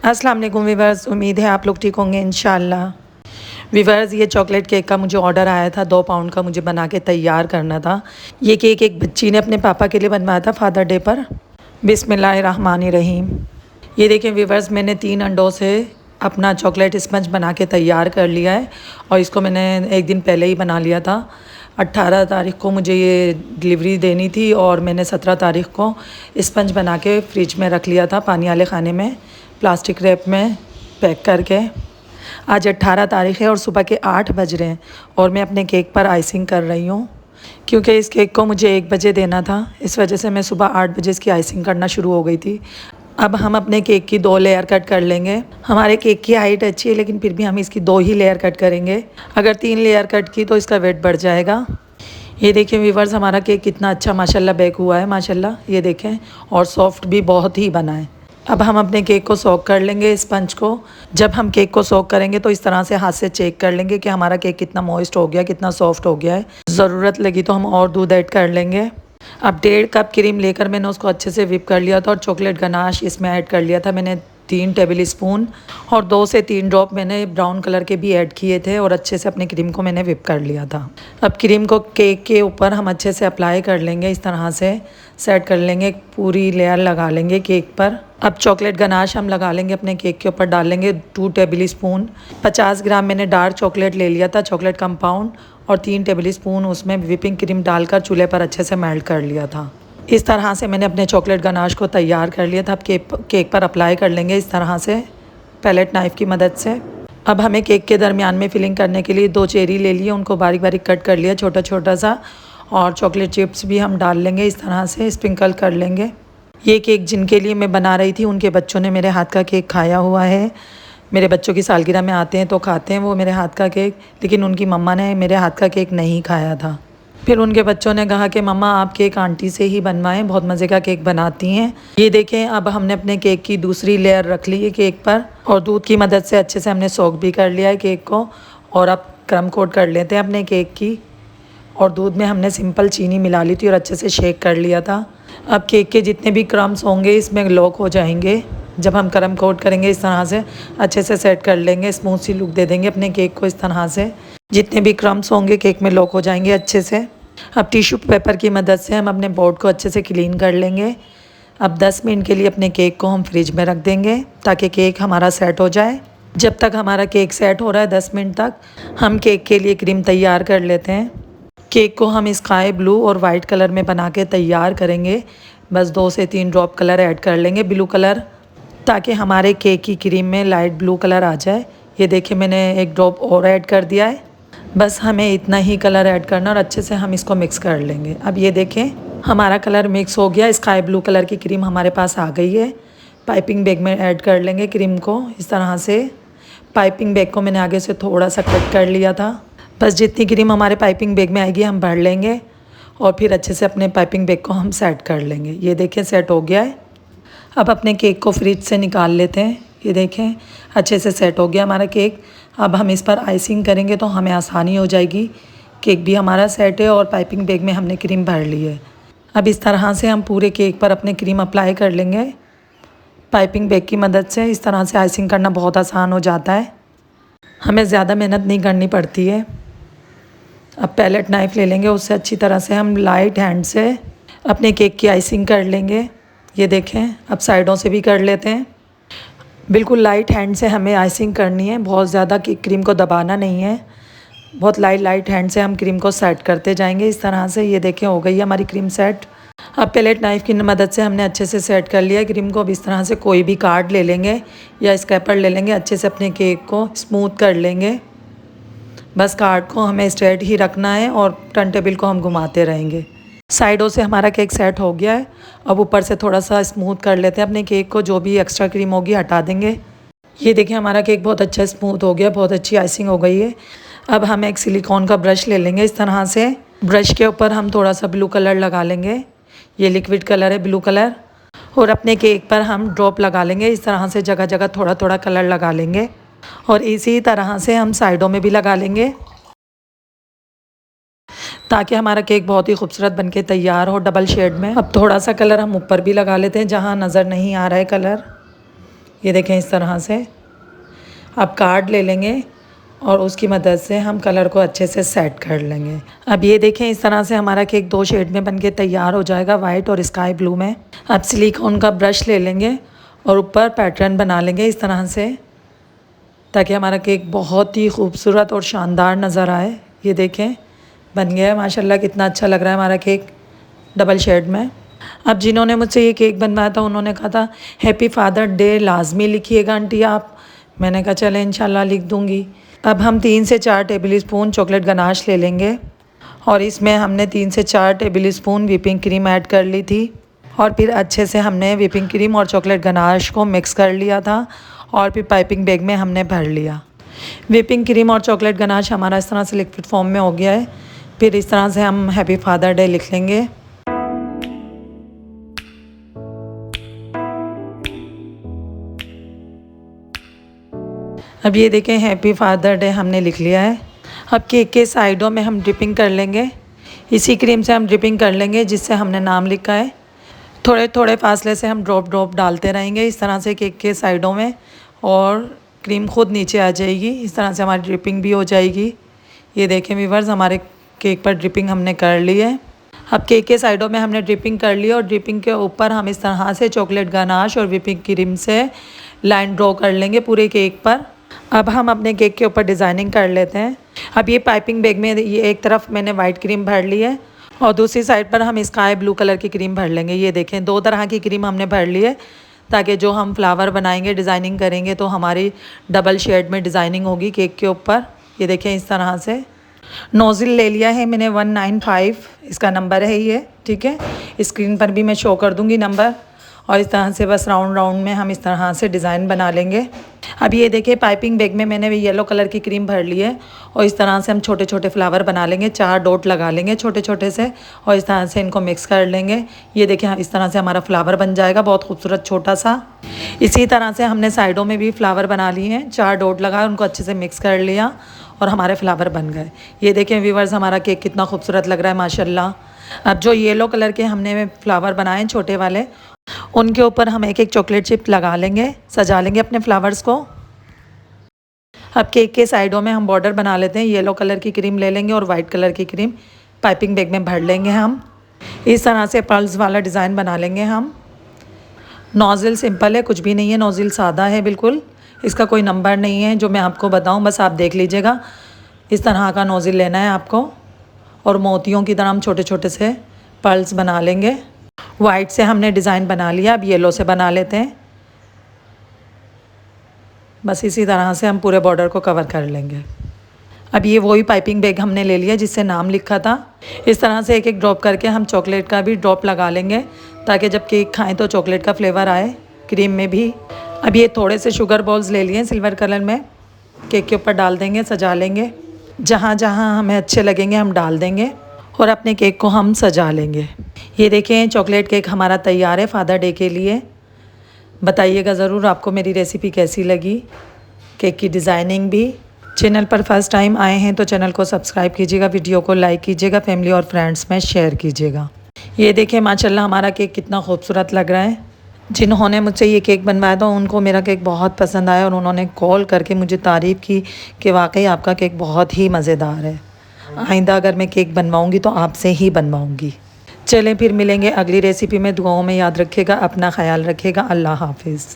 अस्सलाम वालेकुम वीवर्स, उम्मीद है आप लोग ठीक होंगे इंशाल्लाह। वीवर्स, ये चॉकलेट केक का मुझे ऑर्डर आया था, 2 पाउंड का मुझे बना के तैयार करना था। ये केक एक बच्ची ने अपने पापा के लिए बनवाया था फादर डे पर। बिस्मिल्लाहिर्रहमानिर्रहीम। ये देखें वीवर्स, मैंने 3 अंडों से अपना चॉकलेट स्पंज बना के तैयार कर लिया है और इसको मैंने एक दिन पहले ही बना लिया था। 18 तारीख को मुझे ये डिलीवरी देनी थी और मैंने 17 तारीख को स्पंज बना के फ्रिज में रख लिया था, पानी वाले खाने में प्लास्टिक रैप में पैक करके। आज 18 तारीख है और सुबह के 8 बज रहे हैं और मैं अपने केक पर आइसिंग कर रही हूँ क्योंकि इस केक को मुझे 1 बजे देना था। इस वजह से मैं सुबह 8 बजे इसकी आइसिंग करना शुरू हो गई थी। अब हम अपने केक की 2 लेयर कट कर लेंगे। हमारे केक की हाइट अच्छी है लेकिन फिर भी हम इसकी 2 ही लेयर कट करेंगे। अगर 3 लेयर कट की तो इसका वेट बढ़ जाएगा। ये देखें व्यूवर्स, हमारा केक कितना अच्छा माशाल्लाह बेक हुआ है माशाल्लाह, ये देखें, और सॉफ्ट भी बहुत ही बना है। अब हम अपने केक को सोक कर लेंगे स्पंज को। जब हम केक को सोक करेंगे तो इस तरह से हाथ से चेक कर लेंगे कि हमारा केक कितना मॉइस्ट हो गया, कितना सॉफ्ट हो गया है। ज़रूरत लगी तो हम और दूध ऐड कर लेंगे। अब 1.5 कप क्रीम लेकर मैंने उसको अच्छे से विप कर लिया था और चॉकलेट गनाश इसमें ऐड कर लिया था मैंने 3 टेबल स्पून, और 2 से 3 ड्रॉप मैंने ब्राउन कलर के भी ऐड किए थे और अच्छे से अपने क्रीम को मैंने विप कर लिया था। अब क्रीम को केक के ऊपर हम अच्छे से अप्लाई कर लेंगे, इस तरह से सेट कर लेंगे, पूरी लेयर लगा लेंगे केक पर। अब चॉकलेट गनाश हम लगा लेंगे, अपने केक के ऊपर डाल लेंगे 2 टेबल स्पून। 50 ग्राम मैंने डार्क चॉकलेट ले लिया था, चॉकलेट कंपाउंड, और 3 टेबल स्पून उसमें विपिंग क्रीम डालकर चूल्हे पर अच्छे से मेल्ट कर लिया था। इस तरह से मैंने अपने चॉकलेट गनाश को तैयार कर लिया था। अब केक पर अप्लाई कर लेंगे इस तरह से पैलेट नाइफ़ की मदद से। अब हमें केक के दरमियान में फिलिंग करने के लिए 2 चेरी ले लिए, उनको बारीक बारीक कट कर लिया छोटा छोटा सा, और चॉकलेट चिप्स भी हम डाल लेंगे, इस तरह से स्प्रिंकल कर लेंगे। ये केक जिनके लिए मैं बना रही थी उनके बच्चों ने मेरे हाथ का केक खाया हुआ है। मेरे बच्चों की सालगिरह में आते हैं तो खाते हैं वो मेरे हाथ का केक, लेकिन उनकी मम्मा ने मेरे हाथ का केक नहीं खाया था। फिर उनके बच्चों ने कहा कि मम्मा आप केक आंटी से ही बनवाएं, बहुत मज़े का केक बनाती हैं। ये देखें, अब हमने अपने केक की दूसरी लेयर रख ली है केक पर और दूध की मदद से अच्छे से हमने सोक भी कर लिया है केक को। और अब क्रम कोट कर लेते हैं अपने केक की, और दूध में हमने सिंपल चीनी मिला ली थी और अच्छे से शेक कर लिया था। अब केक के जितने भी क्रम्स होंगे इसमें लॉक हो जाएंगे। जब हम क्रम कोट करेंगे इस तरह से अच्छे से सेट कर लेंगे, स्मूथ सी लुक दे देंगे अपने केक को। इस तरह से जितने भी क्रम्स होंगे केक में लॉक हो जाएंगे अच्छे से। अब टिश्यू पेपर की मदद से हम अपने बोर्ड को अच्छे से क्लीन कर लेंगे। अब 10 मिनट के लिए अपने केक को हम फ्रिज में रख देंगे ताकि केक हमारा सेट हो जाए। जब तक हमारा केक सेट हो रहा है 10 मिनट तक, हम केक के लिए क्रीम तैयार कर लेते हैं। केक को हम स्काई ब्लू और वाइट कलर में बना के तैयार करेंगे। बस 2 से 3 ड्रॉप कलर ऐड कर लेंगे, ब्लू कलर, ताकि हमारे केक की क्रीम में लाइट ब्लू कलर आ जाए। ये देखिए, मैंने 1 ड्रॉप और ऐड कर दिया है। बस हमें इतना ही कलर ऐड करना और अच्छे से हम इसको मिक्स कर लेंगे। अब ये देखें, हमारा कलर मिक्स हो गया, स्काई ब्लू कलर की क्रीम हमारे पास आ गई है। पाइपिंग बैग में ऐड कर लेंगे क्रीम को इस तरह से। पाइपिंग बैग को मैंने आगे से थोड़ा सा कट कर लिया था। बस जितनी क्रीम हमारे पाइपिंग बैग में आएगी हम भर लेंगे और फिर अच्छे से अपने पाइपिंग बैग को हम सेट कर लेंगे। ये देखें, सेट हो गया है। अब अपने केक को फ्रिज से निकाल लेते हैं। ये देखें, अच्छे से सेट हो गया हमारा केक। अब हम इस पर आइसिंग करेंगे तो हमें आसानी हो जाएगी। केक भी हमारा सेट है और पाइपिंग बैग में हमने क्रीम भर ली है। अब इस तरह से हम पूरे केक पर अपने क्रीम अप्लाई कर लेंगे पाइपिंग बैग की मदद से। इस तरह से आइसिंग करना बहुत आसान हो जाता है, हमें ज़्यादा मेहनत नहीं करनी पड़ती है। अब पैलेट नाइफ़ ले लेंगे, उससे अच्छी तरह से हम लाइट हैंड से अपने केक की आइसिंग कर लेंगे। ये देखें, अब साइडों से भी कर लेते हैं। बिल्कुल लाइट हैंड से हमें आइसिंग करनी है, बहुत ज़्यादा क्रीम को दबाना नहीं है। बहुत लाइट हैंड से हम क्रीम को सेट करते जाएंगे इस तरह से। ये देखें, हो गई है हमारी क्रीम सेट। अब पैलेट नाइफ़ की मदद से हमने अच्छे से सेट कर लिया है क्रीम को। अब इस तरह से कोई भी कार्ड ले लेंगे या स्क्रैपर ले लेंगे, अच्छे से अपने केक को स्मूथ कर लेंगे। बस कार्ड को हमें स्ट्रेट ही रखना है और टर्न टेबल को हम घुमाते रहेंगे। साइडों से हमारा केक सेट हो गया है। अब ऊपर से थोड़ा सा स्मूथ कर लेते हैं अपने केक को, जो भी एक्स्ट्रा क्रीम होगी हटा देंगे। ये देखिए, हमारा केक बहुत अच्छा स्मूथ हो गया, बहुत अच्छी आइसिंग हो गई है। अब हम एक सिलिकॉन का ब्रश ले लेंगे इस तरह से। ब्रश के ऊपर हम थोड़ा सा ब्लू कलर लगा लेंगे, ये लिक्विड कलर है ब्लू कलर, और अपने केक पर हम ड्रॉप लगा लेंगे इस तरह से। जगह जगह थोड़ा थोड़ा कलर लगा लेंगे और इसी तरह से हम साइडों में भी लगा लेंगे ताकि हमारा केक बहुत ही खूबसूरत बनके तैयार हो डबल शेड में। अब थोड़ा सा कलर हम ऊपर भी लगा लेते हैं जहाँ नज़र नहीं आ रहा है कलर। ये देखें इस तरह से। अब कार्ड ले लेंगे और उसकी मदद से हम कलर को अच्छे से सेट कर लेंगे। अब ये देखें इस तरह से हमारा केक 2 शेड में बनके तैयार हो जाएगा, वाइट और स्काई ब्लू में। अब सिलिकॉन का ब्रश ले लेंगे और ऊपर पैटर्न बना लेंगे इस तरह से, ताकि हमारा केक बहुत ही खूबसूरत और शानदार नज़र आए। ये देखें बन गया है माशाल्लाह, कितना अच्छा लग रहा है हमारा केक डबल शेड में। अब जिन्होंने मुझसे ये केक बनवाया था उन्होंने कहा था हैप्पी फादर डे लाजमी लिखिएगा आंटी आप। मैंने कहा चले इंशाल्लाह लिख दूँगी। अब हम 3 से 4 टेबल स्पून चॉकलेट गनाश ले लेंगे और इसमें हमने 3 से 4 table spoon whipping cream add कर ली थी और फिर अच्छे से हमने व्हिपिंग क्रीम और चॉकलेट गनाश को मिक्स कर लिया था और फिर पाइपिंग बैग में हमने भर लिया। व्हिपिंग क्रीम और चॉकलेट गनाश हमारा इस तरह से लिक्विड फॉर्म में हो गया है। फिर इस तरह से हम हैप्पी फादर डे लिख लेंगे। अब ये देखें हैप्पी फादर डे हमने लिख लिया है। अब केक के साइडों में हम ड्रिपिंग कर लेंगे, इसी क्रीम से हम ड्रिपिंग कर लेंगे जिससे हमने नाम लिखा है। थोड़े थोड़े फासले से हम ड्रॉप डालते रहेंगे इस तरह से केक के साइडों में और क्रीम खुद नीचे आ जाएगी। इस तरह से हमारी ड्रिपिंग भी हो जाएगी। ये देखें व्यूअर्स हमारे केक पर ड्रिपिंग हमने कर ली है। अब केक के साइडों में हमने ड्रिपिंग कर ली और ड्रिपिंग के ऊपर हम इस तरह से चॉकलेट गनाश और व्हिपिंग क्रीम से लाइन ड्रॉ कर लेंगे पूरे केक पर। अब हम अपने केक के ऊपर डिज़ाइनिंग कर लेते हैं। अब ये पाइपिंग बैग में ये एक तरफ मैंने वाइट क्रीम भर ली है और दूसरी साइड पर हम स्काई ब्लू कलर की क्रीम भर लेंगे। ये देखें 2 तरह की क्रीम हमने भर ली है ताकि जो हम फ्लावर बनाएंगे डिज़ाइनिंग करेंगे तो हमारी डबल शेड में डिज़ाइनिंग होगी केक के ऊपर। ये देखें इस तरह से। नोज़िल ले लिया है मैंने 195 इसका नंबर है ये, ठीक है। स्क्रीन पर भी मैं शो कर दूँगी नंबर। और इस तरह से बस राउंड में हम इस तरह से डिज़ाइन बना लेंगे। अब ये देखिए पाइपिंग बैग में मैंने येलो कलर की क्रीम भर ली है और इस तरह से हम छोटे छोटे फ्लावर बना लेंगे। 4 डॉट लगा लेंगे छोटे छोटे से और इस तरह से इनको मिक्स कर लेंगे। ये देखिए इस तरह से हमारा फ्लावर बन जाएगा बहुत खूबसूरत छोटा सा। इसी तरह से हमने साइडों में भी फ्लावर बना लिए हैं। 4 डॉट लगाए, उनको अच्छे से मिक्स कर लिया और हमारे फ्लावर बन गए। ये देखें व्यूअर्स हमारा केक कितना खूबसूरत लग रहा है माशाल्लाह। अब जो येलो कलर के हमने फ्लावर बनाए हैं छोटे वाले, उनके ऊपर हम एक एक चॉकलेट चिप लगा लेंगे, सजा लेंगे अपने फ्लावर्स को। अब केक के साइडों में हम बॉर्डर बना लेते हैं। येलो कलर की क्रीम ले लेंगे और वाइट कलर की क्रीम पाइपिंग बैग में भर लेंगे। हम इस तरह से पर्ल्स वाला डिज़ाइन बना लेंगे। हम नोज़िल सिंपल है, कुछ भी नहीं है, नोज़िल सादा है बिल्कुल, इसका कोई नंबर नहीं है जो मैं आपको बताऊं, बस आप देख लीजिएगा। इस तरह का नोज़िल लेना है आपको और मोतियों की तरह हम छोटे छोटे से पर्ल्स बना लेंगे। वाइट से हमने डिज़ाइन बना लिया, अब येलो से बना लेते हैं। बस इसी तरह से हम पूरे बॉर्डर को कवर कर लेंगे। अब ये वही पाइपिंग बैग हमने ले लिया जिससे नाम लिखा था। इस तरह से एक एक ड्रॉप करके हम चॉकलेट का भी ड्रॉप लगा लेंगे ताकि जब केक खाएं तो चॉकलेट का फ्लेवर आए क्रीम में भी। अब ये थोड़े से शुगर बॉल्स ले लिए सिल्वर कलर में, केक के ऊपर डाल देंगे, सजा लेंगे। जहाँ जहाँ हमें अच्छे लगेंगे हम डाल देंगे और अपने केक को हम सजा लेंगे। ये देखें चॉकलेट केक हमारा तैयार है फादर डे के लिए। बताइएगा ज़रूर आपको मेरी रेसिपी कैसी लगी, केक की डिज़ाइनिंग भी। चैनल पर फर्स्ट टाइम आए हैं तो चैनल को सब्सक्राइब कीजिएगा, वीडियो को लाइक कीजिएगा, फैमिली और फ्रेंड्स में शेयर कीजिएगा। ये देखें माशाल्लाह हमारा केक कितना खूबसूरत लग रहा है। जिन्होंने मुझसे ये केक बनवाया था उनको मेरा केक बहुत पसंद आया और उन्होंने कॉल करके मुझे तारीफ़ की कि वाकई आपका केक बहुत ही मज़ेदार है। आइंदा अगर मैं केक बनवाऊँगी तो आपसे ही बनवाऊँगी। चलें फिर मिलेंगे अगली रेसिपी में। दुआओं में याद रखिएगा, अपना ख्याल रखिएगा। अल्लाह हाफिज़।